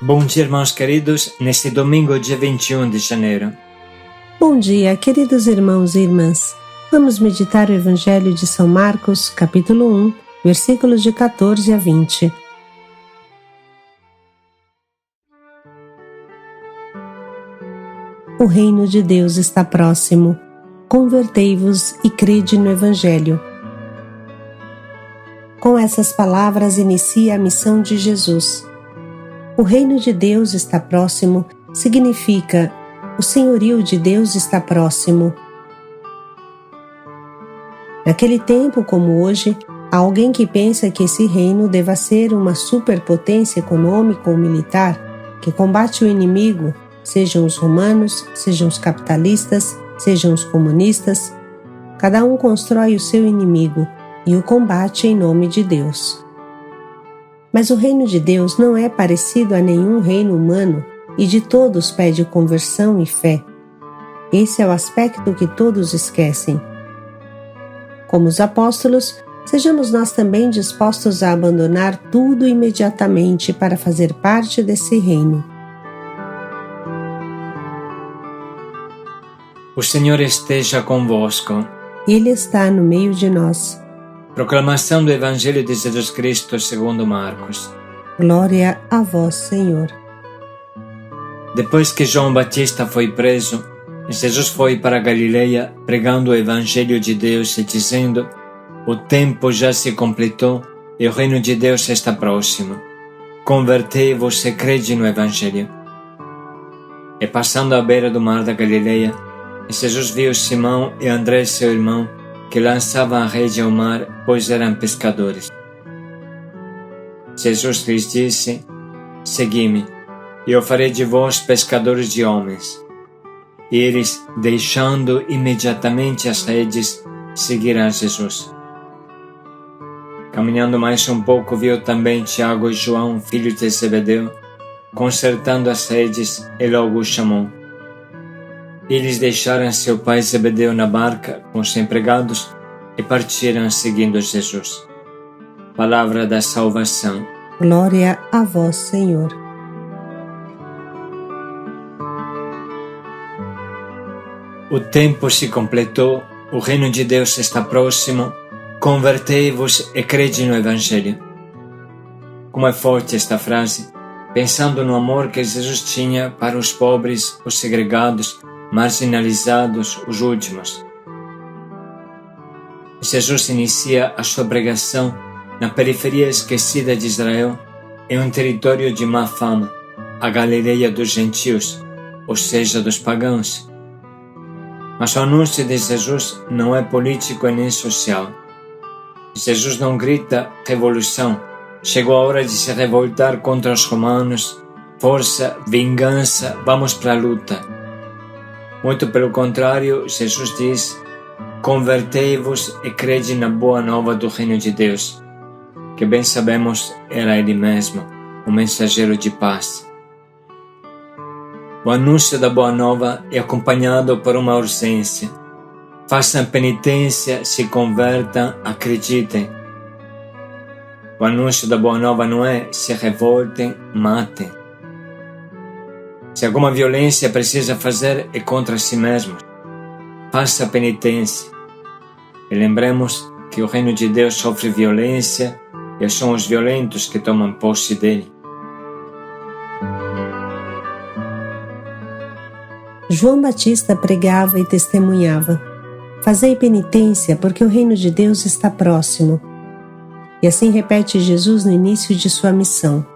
Bom dia, irmãos queridos, neste domingo, dia 21 de janeiro. Bom dia, queridos irmãos e irmãs. Vamos meditar o Evangelho de São Marcos, capítulo 1, versículos de 14 a 20. O reino de Deus está próximo. Convertei-vos e crede no Evangelho. Com essas palavras inicia a missão de Jesus. O reino de Deus está próximo significa o senhorio de Deus está próximo. Naquele tempo, como hoje, há alguém que pensa que esse reino deva ser uma superpotência econômica ou militar que combate o inimigo, sejam os romanos, sejam os capitalistas, sejam os comunistas. Cada um constrói o seu inimigo e o combate em nome de Deus. Mas o reino de Deus não é parecido a nenhum reino humano e de todos pede conversão e fé. Esse é o aspecto que todos esquecem. Como os apóstolos, sejamos nós também dispostos a abandonar tudo imediatamente para fazer parte desse reino. O Senhor esteja convosco. Ele está no meio de nós. Proclamação do Evangelho de Jesus Cristo segundo Marcos. Glória a vós, Senhor. Depois que João Batista foi preso, Jesus foi para a Galileia pregando o Evangelho de Deus e dizendo: o tempo já se completou e o reino de Deus está próximo. Convertei-vos e crede no Evangelho. E passando à beira do mar da Galileia, Jesus viu Simão e André, seu irmão, que lançavam a rede ao mar, pois eram pescadores. Jesus lhes disse: segui-me, e eu farei de vós pescadores de homens. E eles, deixando imediatamente as redes, seguiram Jesus. Caminhando mais um pouco, viu também Tiago e João, filhos de Zebedeu, consertando as redes, e logo os chamou. Eles deixaram seu pai Zebedeu na barca com os empregados e partiram seguindo Jesus. Palavra da salvação. Glória a vós, Senhor. O tempo se completou, o reino de Deus está próximo, convertei-vos e crede no Evangelho. Como é forte esta frase, pensando no amor que Jesus tinha para os pobres, os segregados, marginalizados, os últimos. Jesus inicia a sua pregação na periferia esquecida de Israel, em um território de má fama, a Galileia dos gentios, ou seja, dos pagãos. Mas o anúncio de Jesus não é político e nem social. Jesus não grita revolução, chegou a hora de se revoltar contra os romanos, força, vingança, vamos para a luta. Muito pelo contrário, Jesus diz: convertei-vos e crede na boa nova do reino de Deus, que bem sabemos era Ele mesmo, o mensageiro de paz. O anúncio da boa nova é acompanhado por uma urgência. Façam penitência, se convertam, acreditem. O anúncio da boa nova não é se revoltem, matem. Se alguma violência precisa fazer, é contra si mesmo. Faça penitência. E lembremos que o reino de Deus sofre violência e são os violentos que tomam posse dele. João Batista pregava e testemunhava: fazei penitência, porque o reino de Deus está próximo. E assim repete Jesus no início de sua missão.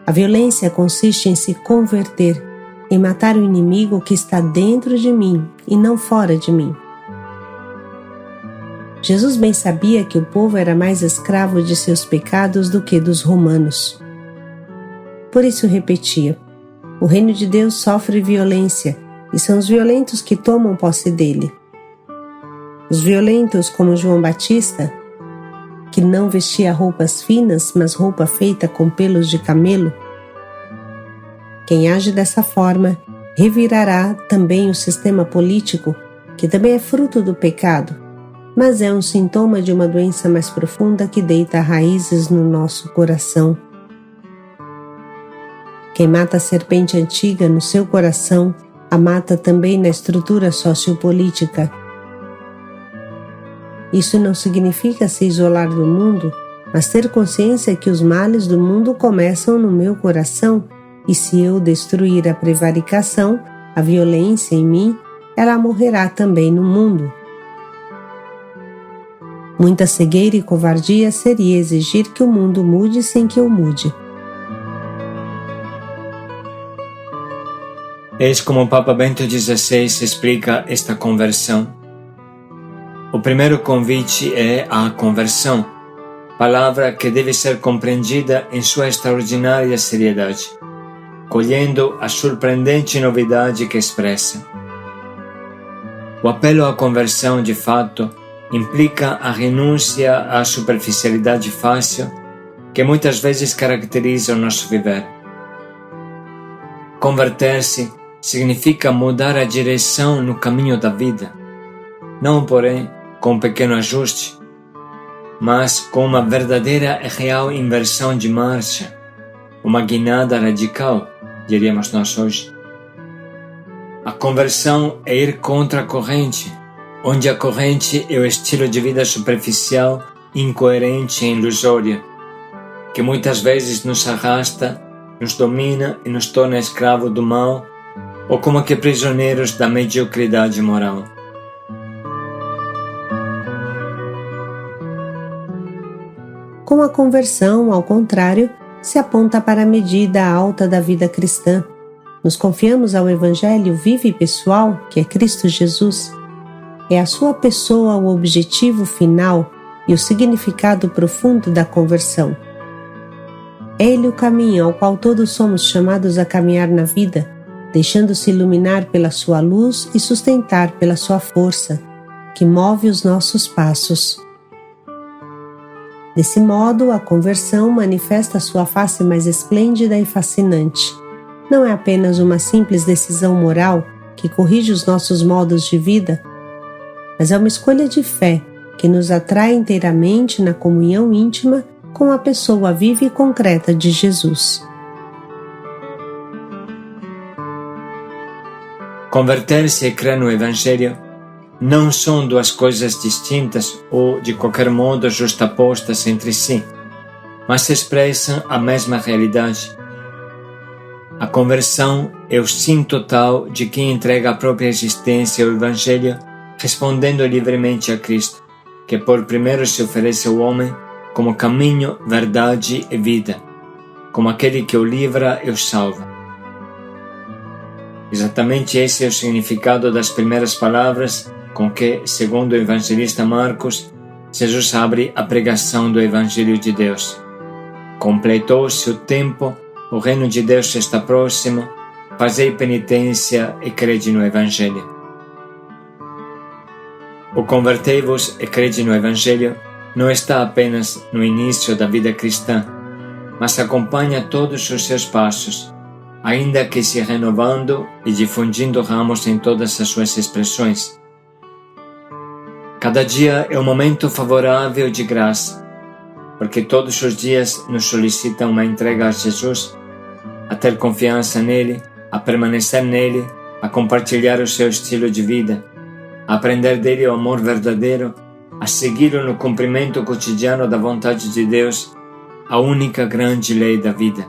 A violência consiste em se converter, em matar o inimigo que está dentro de mim e não fora de mim. Jesus bem sabia que o povo era mais escravo de seus pecados do que dos romanos. Por isso repetia: o reino de Deus sofre violência e são os violentos que tomam posse dele. Os violentos, como João Batista, que não vestia roupas finas, mas roupa feita com pelos de camelo. Quem age dessa forma revirará também o sistema político, que também é fruto do pecado, mas é um sintoma de uma doença mais profunda que deita raízes no nosso coração. Quem mata a serpente antiga no seu coração, a mata também na estrutura sociopolítica. Isso não significa se isolar do mundo, mas ter consciência que os males do mundo começam no meu coração, e se eu destruir a prevaricação, a violência em mim, ela morrerá também no mundo. Muita cegueira e covardia seria exigir que o mundo mude sem que eu mude. Eis como o Papa Bento XVI explica esta conversão. O primeiro convite é a conversão, palavra que deve ser compreendida em sua extraordinária seriedade, colhendo a surpreendente novidade que expressa. O apelo à conversão, de fato, implica a renúncia à superficialidade fácil que muitas vezes caracteriza o nosso viver. Converter-se significa mudar a direção no caminho da vida, não, porém, com um pequeno ajuste, mas com uma verdadeira e real inversão de marcha, uma guinada radical, diríamos nós hoje. A conversão é ir contra a corrente, onde a corrente é o estilo de vida superficial, incoerente e ilusório, que muitas vezes nos arrasta, nos domina e nos torna escravo do mal, ou como que prisioneiros da mediocridade moral. Com a conversão, ao contrário, se aponta para a medida alta da vida cristã. Nos confiamos ao Evangelho vivo e pessoal, que é Cristo Jesus. É a sua pessoa o objetivo final e o significado profundo da conversão. É Ele o caminho ao qual todos somos chamados a caminhar na vida, deixando-se iluminar pela sua luz e sustentar pela sua força, que move os nossos passos. Desse modo, a conversão manifesta sua face mais esplêndida e fascinante. Não é apenas uma simples decisão moral que corrige os nossos modos de vida, mas é uma escolha de fé que nos atrai inteiramente na comunhão íntima com a pessoa viva e concreta de Jesus. Converter-se e crer no Evangelho não são duas coisas distintas ou, de qualquer modo, justapostas entre si, mas expressam a mesma realidade. A conversão é o sim total de quem entrega a própria existência ao Evangelho, respondendo livremente a Cristo, que por primeiro se oferece ao homem como caminho, verdade e vida, como aquele que o livra e o salva. Exatamente esse é o significado das primeiras palavras com que, segundo o evangelista Marcos, Jesus abre a pregação do Evangelho de Deus. Completou-se o tempo, o reino de Deus está próximo, fazei penitência e crede no Evangelho. O convertei-vos e crede no Evangelho não está apenas no início da vida cristã, mas acompanha todos os seus passos, ainda que se renovando e difundindo ramos em todas as suas expressões. Cada dia é um momento favorável de graça, porque todos os dias nos solicitam uma entrega a Jesus, a ter confiança nele, a permanecer nele, a compartilhar o seu estilo de vida, a aprender dele o amor verdadeiro, a segui-lo no cumprimento cotidiano da vontade de Deus, a única grande lei da vida.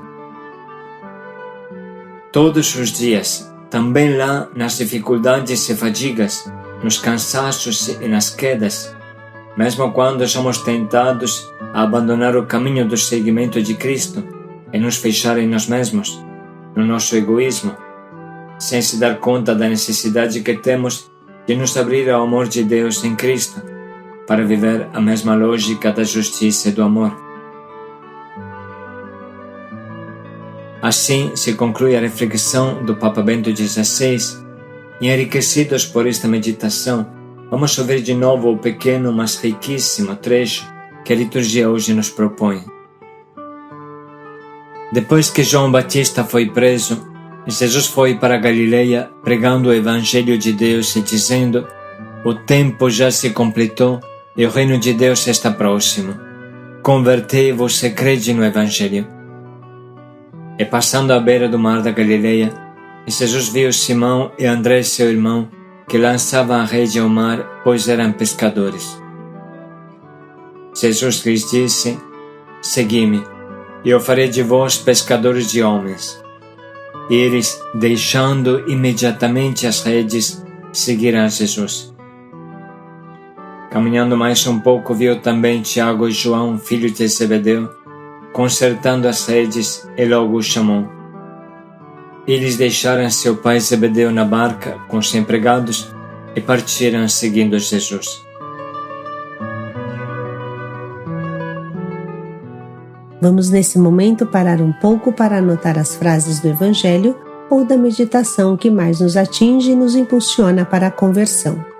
Todos os dias, também lá nas dificuldades e fadigas, nos cansaços e nas quedas, mesmo quando somos tentados a abandonar o caminho do seguimento de Cristo e nos fechar em nós mesmos, no nosso egoísmo, sem se dar conta da necessidade que temos de nos abrir ao amor de Deus em Cristo, para viver a mesma lógica da justiça e do amor. Assim se conclui a reflexão do Papa Bento XVI, e enriquecidos por esta meditação, vamos ouvir de novo o pequeno, mas riquíssimo trecho que a liturgia hoje nos propõe. Depois que João Batista foi preso, Jesus foi para a Galileia pregando o Evangelho de Deus e dizendo: o tempo já se completou e o reino de Deus está próximo. Convertei-vos e crede no Evangelho. E passando à beira do mar da Galileia, Jesus viu Simão e André, seu irmão, que lançavam a rede ao mar, pois eram pescadores. Jesus lhes disse: Segui-me, e eu farei de vós pescadores de homens. E eles, deixando imediatamente as redes, seguiram Jesus. Caminhando mais um pouco, viu também Tiago e João, filhos de Zebedeu, consertando as redes, e logo o chamou. Eles deixaram seu pai Zebedeu na barca com os empregados e partiram seguindo Jesus. Vamos nesse momento parar um pouco para anotar as frases do Evangelho ou da meditação que mais nos atinge e nos impulsiona para a conversão.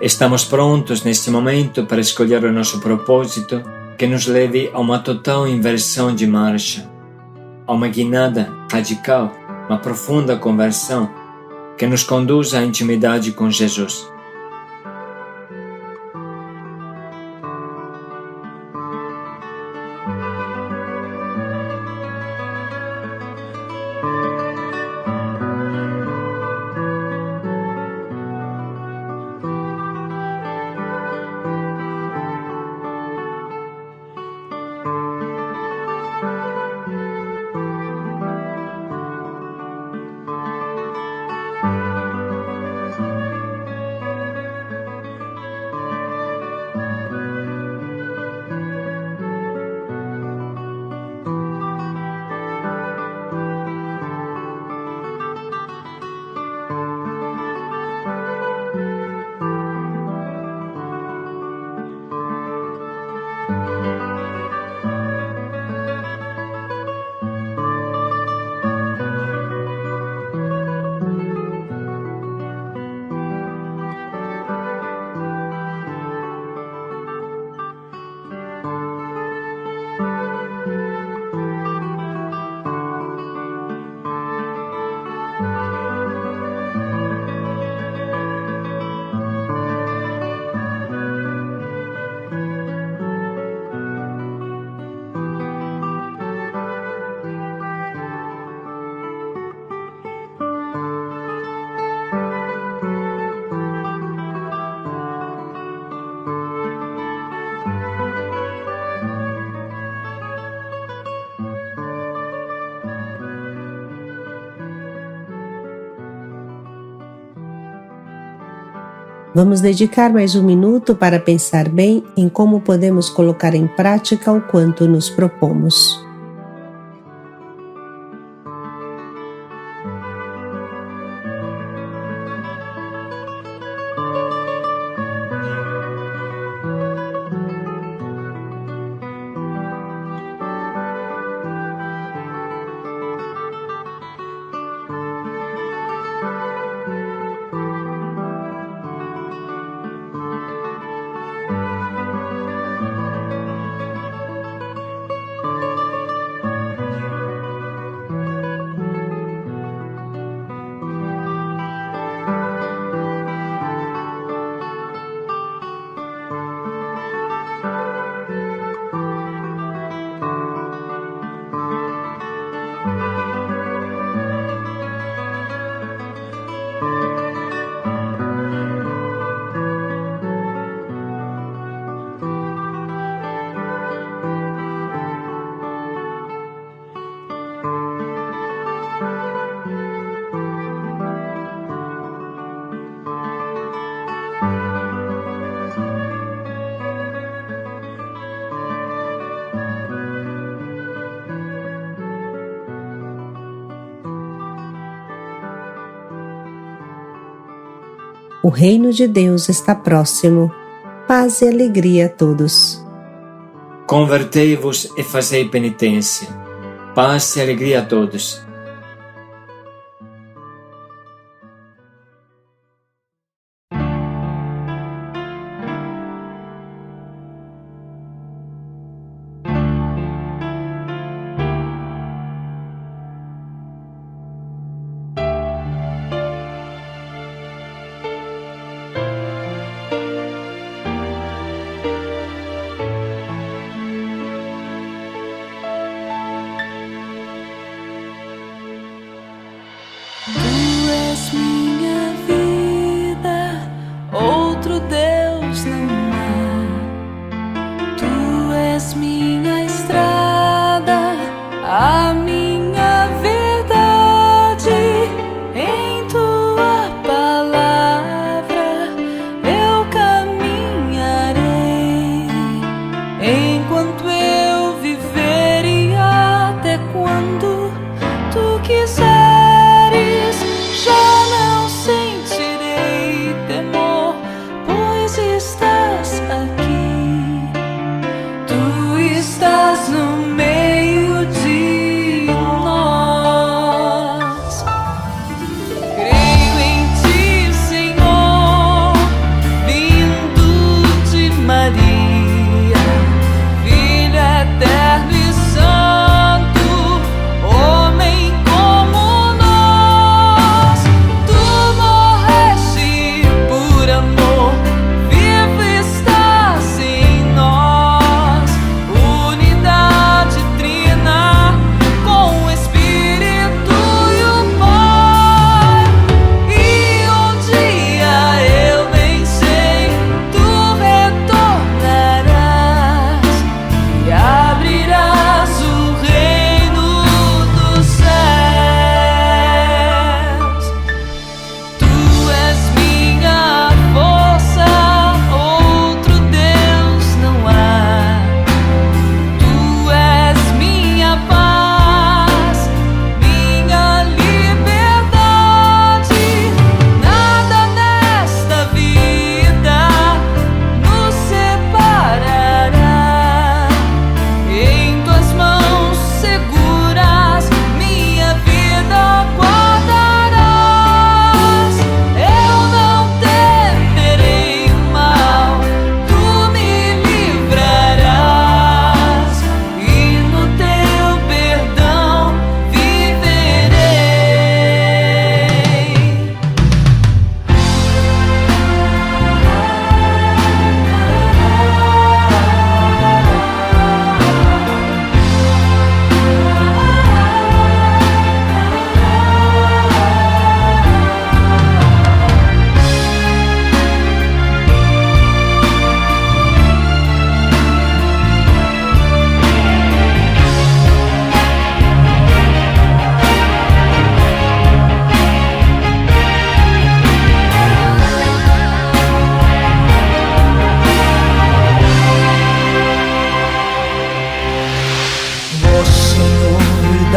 Estamos prontos neste momento para escolher o nosso propósito que nos leve a uma total inversão de marcha, a uma guinada radical, uma profunda conversão que nos conduz à intimidade com Jesus. Vamos dedicar mais um minuto para pensar bem em como podemos colocar em prática o quanto nos propomos. O reino de Deus está próximo. Paz e alegria a todos. Convertei-vos e fazei penitência. Paz e alegria a todos.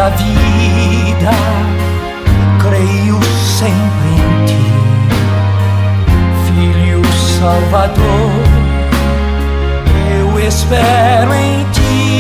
da vida, creio sempre em ti, Filho Salvador, eu espero em ti.